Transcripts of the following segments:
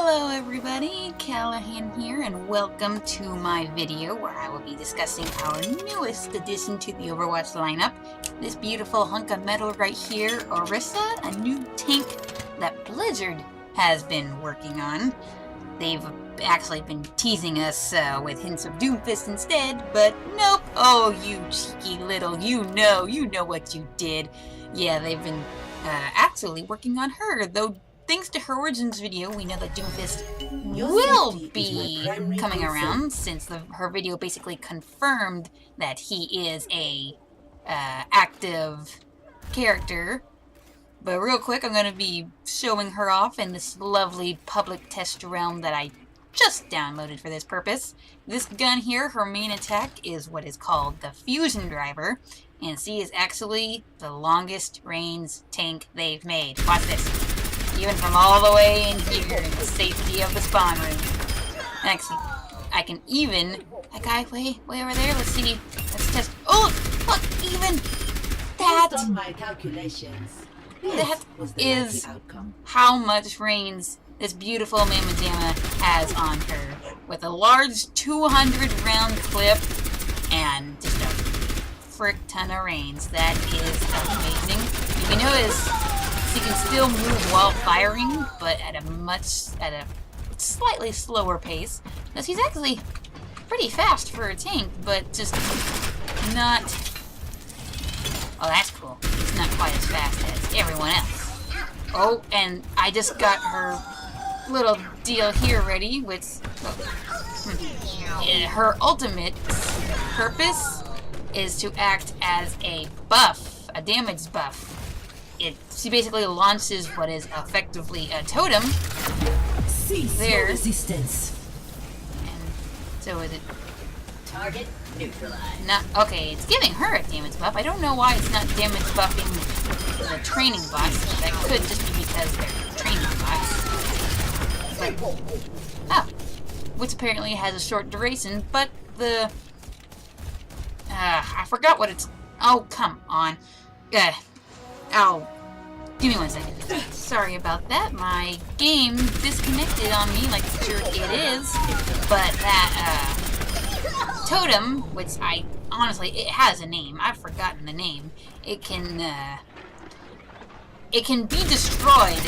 Hello everybody, Callahan here, and welcome to my video where I will be discussing our newest addition to the Overwatch lineup. This beautiful hunk of metal right here, Orisa, a new tank that Blizzard has been working on. They've actually been teasing us with hints of Doomfist instead, but nope. Oh, you cheeky little, you know what you did. Yeah, they've been actually working on her, though. Thanks to her origins video, we know that Doomfist will be coming around, since her video basically confirmed that he is a active character. But real quick, I'm going to be showing her off in this lovely public test realm that I just downloaded for this purpose. This gun here, her main attack is what is called the Fusion Driver, and she is actually the longest range tank they've made. Watch this. Even from all the way in here in the safety of the spawn room. Actually, I can even... That guy way over there, let's see. Let's test... Oh, look, even that... Based on my calculations, that is how much range this beautiful Mamajama has on her. With a large 200 round clip and just a frick ton of range. That is amazing. You can notice she can still move while firing, but at a slightly slower pace. Now she's actually pretty fast for a tank, but just not... Oh, that's cool. It's not quite as fast as everyone else. Oh, and I just got her little deal here ready, with her ultimate purpose is to act as a buff, a damage buff. She basically launches what is effectively a totem. There. Resistance. And so is it... Target neutralized. Not, okay, it's giving her a damage buff. I don't know why it's not damage buffing the training bots. That could just be because they're training bots. But, oh. Which apparently has a short duration, but the... I forgot what it's... Oh, come on. Oh, give me 1 second. Sorry about that. My game disconnected on me like sure it is. But that, totem, which honestly, it has a name. I've forgotten the name. It can be destroyed.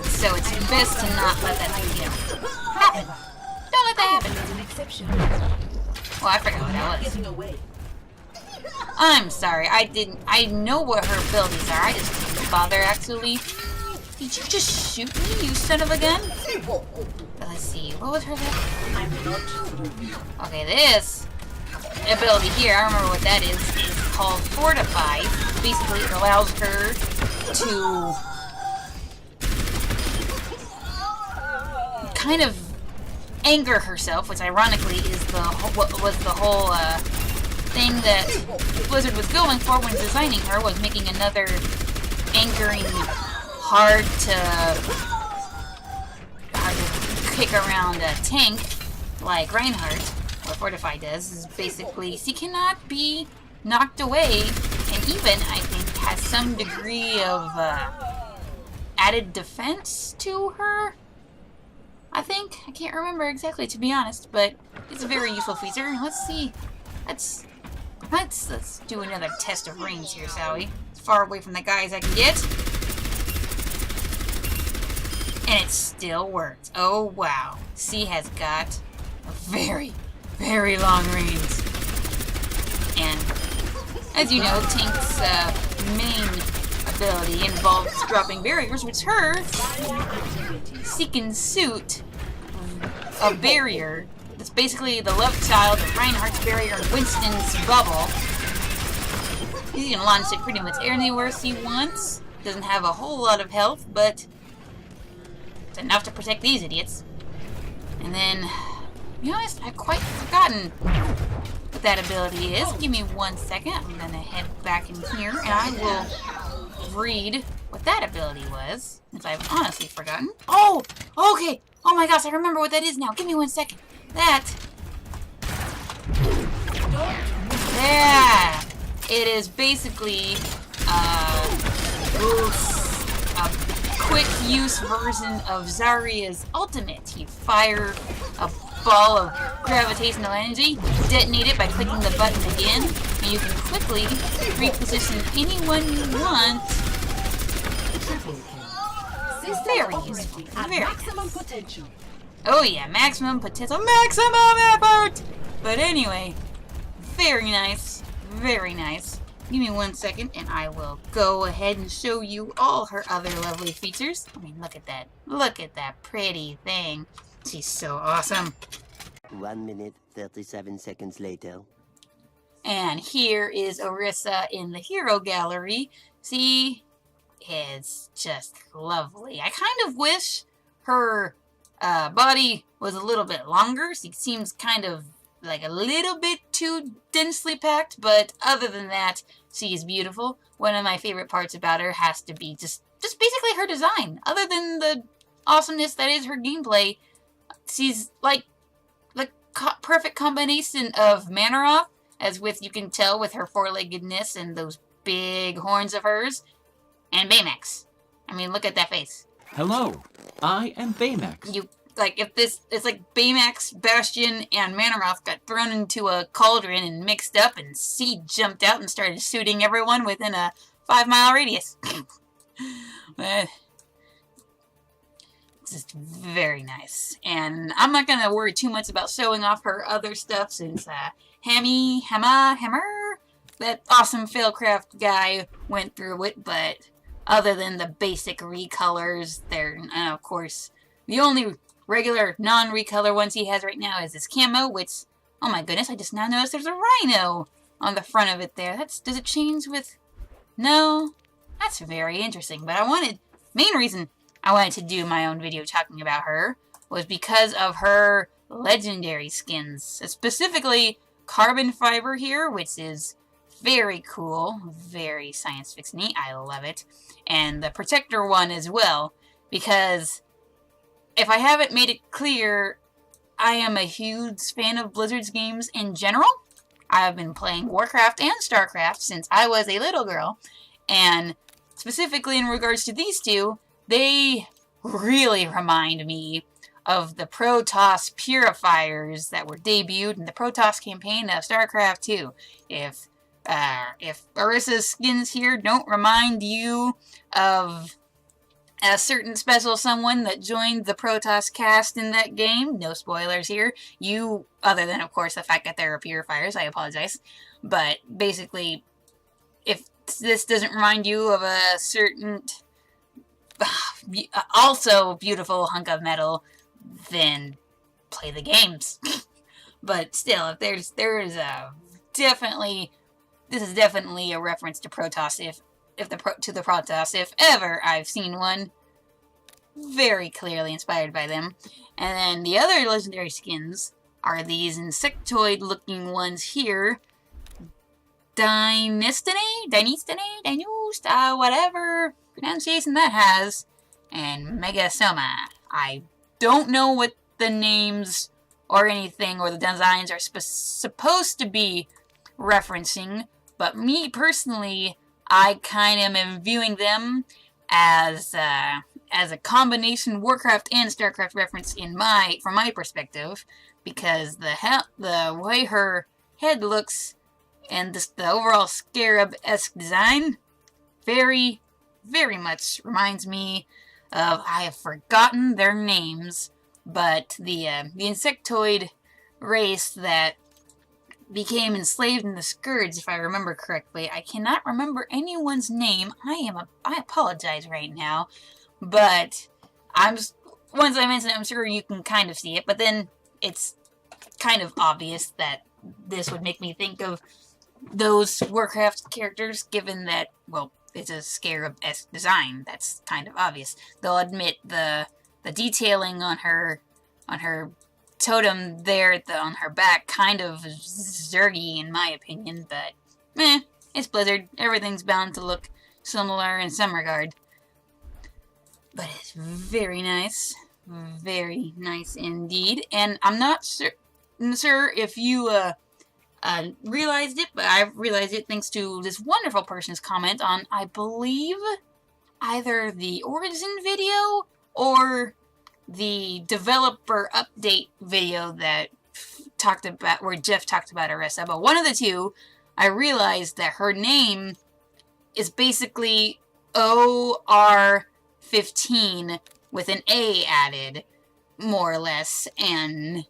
So it's best to not let that, happen. Don't let that happen. Well, I forgot what that was. I'm sorry, I know what her abilities are, I just didn't bother actually. Did you just shoot me, you son of a gun? Let's see, what was her level? Okay, this ability here, I remember what that is called Fortify. Basically, it allows her to kind of anger herself, which ironically is what was the whole thing that Blizzard was going for when designing her, was making another angering, hard to kick around a tank like Reinhardt, what Fortify does, is basically she cannot be knocked away, and even, I think, has some degree of added defense to her. I think. I can't remember exactly, to be honest, but it's a very useful feature. Let's see. Let's do another test of range here, shall we? As far away from the guys I can get. And it still works. Oh, wow. She has got a very, very long range. And, as you know, Tank's main ability involves dropping barriers, which she can suit a barrier. It's basically the love child of Reinhardt's barrier and Winston's bubble. He can launch it pretty much anywhere he wants. Doesn't have a whole lot of health, but it's enough to protect these idiots. And then, to be honest, I've quite forgotten what that ability is. Give me 1 second. I'm gonna head back in here, and I will read what that ability was, since I've honestly forgotten. Oh! Okay! Oh my gosh, I remember what that is now. Give me 1 second. Yeah! It is basically, quick-use version of Zarya's ultimate. You fire a ball of gravitational energy, detonate it by clicking the button again, and you can quickly reposition anyone you want. Very useful. Very nice. Oh yeah, maximum potential, maximum effort! But anyway, very nice, very nice. Give me 1 second and I will go ahead and show you all her other lovely features. I mean, look at that. Look at that pretty thing. She's so awesome. 1 minute, 37 seconds later. And here is Orisa in the hero gallery. See? It's just lovely. I kind of wish her body was a little bit longer. She seems kind of like a little bit too densely packed, but other than that, she is beautiful. One of my favorite parts about her has to be just basically her design. Other than the awesomeness that is her gameplay, she's like the perfect combination of MANNOROTH, as with you can tell with her four-leggedness and those big horns of hers, and BAYMAX. I mean, look at that face. Hello, I am BAYMAX. It's like BAYMAX, Bastion, and MANNOROTH got thrown into a cauldron and mixed up, and C jumped out and started shooting everyone within a 5-mile radius. It's just very nice. And I'm not going to worry too much about showing off her other stuff since Hammeh, that awesome Failcraft guy went through it, but other than the basic recolors, and of course, the only regular non-recolor ones he has right now is this camo, which, oh my goodness, I just now noticed there's a rhino on the front of it there. Does it change with, no? That's very interesting, but main reason I wanted to do my own video talking about her was because of her legendary skins, specifically Carbon Fiber here, which is very cool, very science fiction-y, I love it, and the Protector one as well, because if I haven't made it clear, I am a huge fan of Blizzard's games in general. I've been playing Warcraft and Starcraft since I was a little girl, and specifically in regards to these two, they really remind me of the Protoss purifiers that were debuted in the Protoss campaign of StarCraft 2. If Orisa's skins here don't remind you of a certain special someone that joined the Protoss cast in that game, no spoilers here, other than of course the fact that there are purifiers, I apologize, but basically, if this doesn't remind you of a certain also beautiful hunk of metal, then play the games. But still, if this is definitely a reference to Protoss, to the Protoss, if ever I've seen one. Very clearly inspired by them. And then the other legendary skins are these insectoid-looking ones here. Dynastine, whatever pronunciation that has, and Megasoma. I don't know what the names or anything or the designs are supposed to be referencing, but me personally, I kind of am viewing them as a combination Warcraft and Starcraft reference from my perspective, because the way her head looks and the overall scarab-esque design very, very much reminds me of, I have forgotten their names, but the insectoid race that became enslaved in the Scourge, if I remember correctly. I cannot remember anyone's name. I apologize right now, but once I mention it, I'm sure you can kind of see it, but then it's kind of obvious that this would make me think of those Warcraft characters, given that, well, it's a scarab-esque design. That's kind of obvious. They'll admit the detailing on her totem there on her back kind of zergy in my opinion, but it's Blizzard. Everything's bound to look similar in some regard. But it's very nice. Very nice indeed. And I'm not sure if you realized it, but I've realized it thanks to this wonderful person's comment on, I believe, either the origin video or the developer update video that talked about, where Jeff talked about Orisa, but one of the two, I realized that her name is basically OR15 with an A added, more or less, and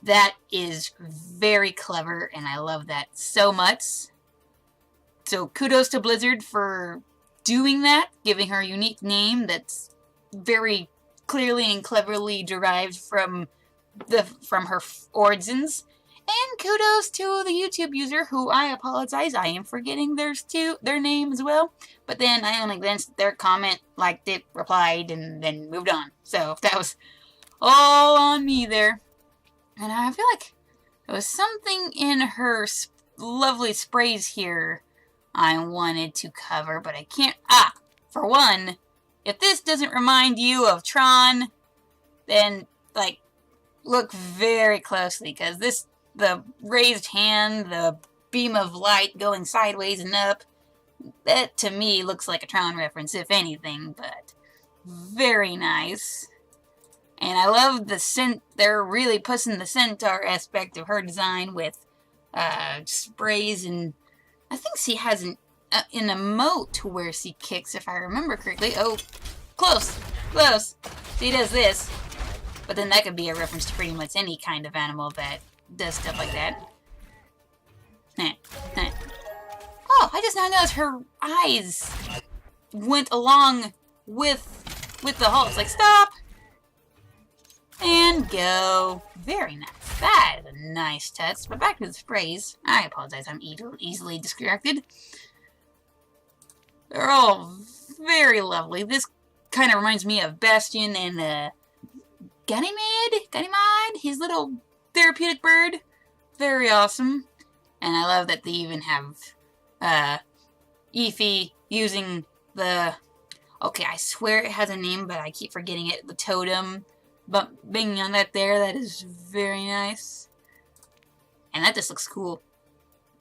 that is very clever, and I love that so much. So kudos to Blizzard for doing that, giving her a unique name that's very clearly and cleverly derived from her origins. And kudos to the YouTube user, who I apologize, I am forgetting their name as well. But then I only glanced at their comment, liked it, replied, and then moved on. So that was all on me there. And I feel like there was something in her lovely sprays here I wanted to cover, but I can't. For one, if this doesn't remind you of Tron, then, like, look very closely, because the raised hand, the beam of light going sideways and up, that to me looks like a Tron reference, if anything, but very nice. And I love they're really pushing the centaur aspect of her design with sprays, and I think she has an emote where she kicks, if I remember correctly. Oh, close. She does this, but then that could be a reference to pretty much any kind of animal that does stuff like that. Oh, I just now noticed her eyes went along with the hull. It's like, stop! And go. Very nice. That is a nice touch. But back to the sprays. I apologize, I'm easily distracted. They're all very lovely. This kind of reminds me of Bastion and Ganymede, his little therapeutic bird. Very awesome. And I love that they even have Efi using the... Okay, I swear it has a name, but I keep forgetting it. The totem. But banging on that there, that is very nice. And that just looks cool.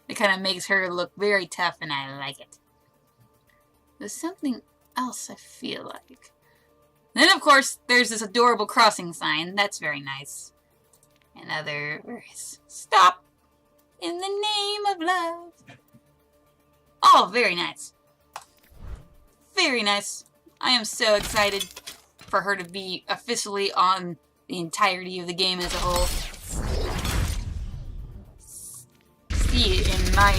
It kind of makes her look very tough, and I like it. There's something else I feel like. Then, of course, there's this adorable crossing sign. That's very nice. Where is stop in the name of love. Oh, very nice. Very nice. I am so excited for her to be officially on the entirety of the game as a whole. See, in my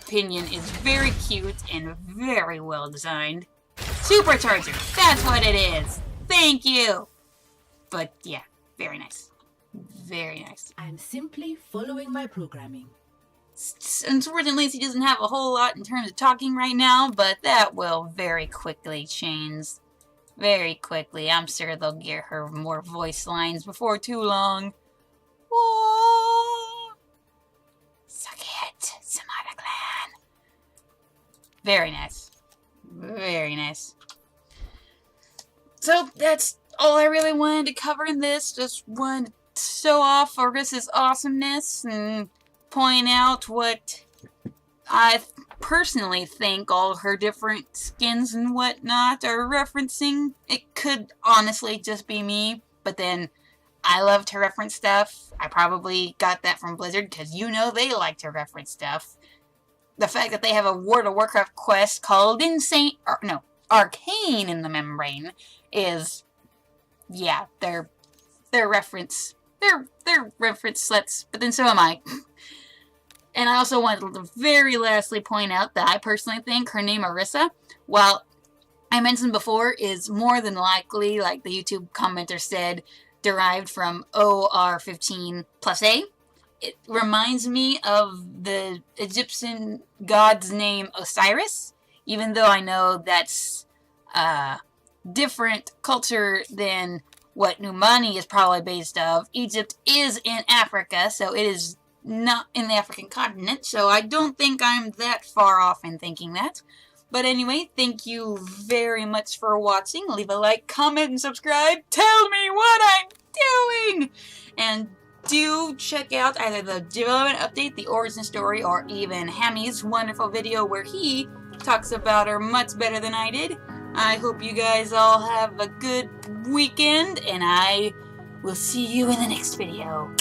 opinion, is very cute and very well designed. Supercharger, that's what it is. Thank you. But yeah, very nice. Very nice. I'm simply following my programming. Unfortunately, she doesn't have a whole lot in terms of talking right now, but that will very quickly change. Very quickly. I'm sure they'll get her more voice lines before too long. Whoa! Suck it, Samara Clan. Very nice. Very nice. So, that's all I really wanted to cover in this. Just wanted to show off Orisa's awesomeness and point out what I personally think all her different skins and whatnot are referencing. It could honestly just be me, but then I love to reference stuff. I probably got that from Blizzard because you know they like to reference stuff. The fact that they have a World of Warcraft quest called Arcane in the Membrane is, yeah, they're reference sluts, but then so am I. And I also wanted to very lastly point out that I personally think her name Orisa, while I mentioned before, is more than likely, like the YouTube commenter said, derived from OR15 plus A. It reminds me of the Egyptian god's name Osiris, even though I know that's a different culture than what Numani is probably based of. Egypt is in Africa, so it is not in the African continent, so I don't think I'm that far off in thinking that. But anyway, thank you very much for watching. Leave a like, comment, and subscribe. Tell me what I'm doing! And do check out either the development update, the origin story, or even Hammeh's wonderful video where he talks about her much better than I did. I hope you guys all have a good weekend, and I will see you in the next video.